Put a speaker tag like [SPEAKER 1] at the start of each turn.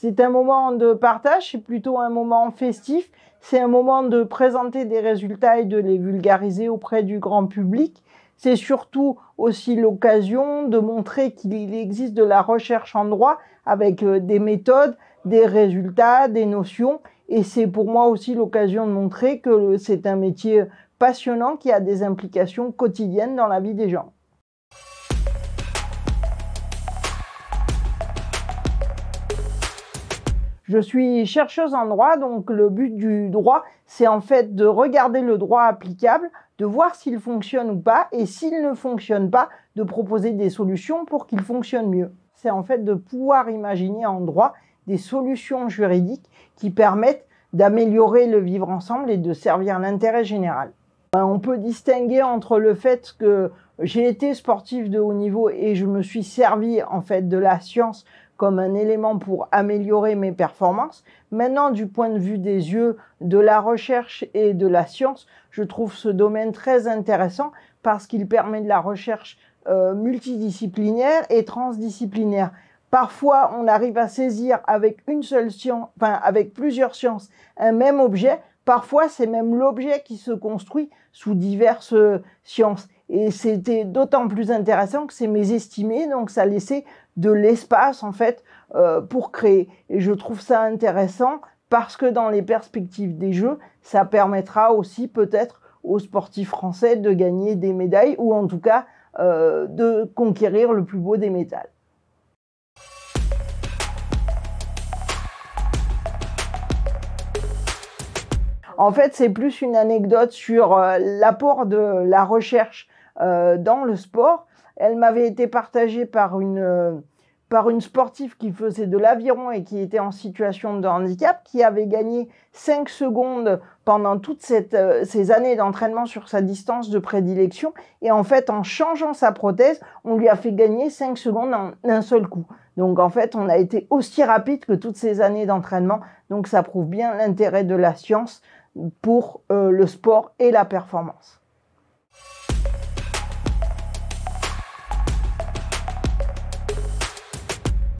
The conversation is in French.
[SPEAKER 1] C'est un moment de partage, c'est plutôt un moment festif, c'est un moment de présenter des résultats et de les vulgariser auprès du grand public. C'est surtout aussi l'occasion de montrer qu'il existe de la recherche en droit avec des méthodes, des résultats, des notions. Et c'est pour moi aussi l'occasion de montrer que c'est un métier passionnant qui a des implications quotidiennes dans la vie des gens. Je suis chercheuse en droit, donc le but du droit, c'est en fait de regarder le droit applicable, de voir s'il fonctionne ou pas, et s'il ne fonctionne pas, de proposer des solutions pour qu'il fonctionne mieux. C'est en fait de pouvoir imaginer en droit des solutions juridiques qui permettent d'améliorer le vivre ensemble et de servir l'intérêt général. On peut distinguer entre le fait que j'ai été sportif de haut niveau et je me suis servi en fait de la science comme un élément pour améliorer mes performances. Maintenant, du point de vue des yeux de la recherche et de la science, je trouve ce domaine très intéressant parce qu'il permet de la recherche multidisciplinaire et transdisciplinaire. Parfois, on arrive à saisir avec une seule science, enfin avec plusieurs sciences, un même objet. Parfois, c'est même l'objet qui se construit sous diverses sciences. Et c'était d'autant plus intéressant que c'est mésestimé, donc ça laissait de l'espace en fait pour créer. Et je trouve ça intéressant parce que dans les perspectives des Jeux, ça permettra aussi peut-être aux sportifs français de gagner des médailles ou en tout cas de conquérir le plus beau des métals. En fait, c'est plus une anecdote sur l'apport de la recherche dans le sport. Elle m'avait été partagée par une sportive qui faisait de l'aviron et qui était en situation de handicap, qui avait gagné 5 secondes pendant toutes ces années d'entraînement sur sa distance de prédilection. Et en fait, en changeant sa prothèse, on lui a fait gagner 5 secondes en un seul coup. Donc en fait, on a été aussi rapide que toutes ces années d'entraînement. Donc ça prouve bien l'intérêt de la science pour le sport et la performance.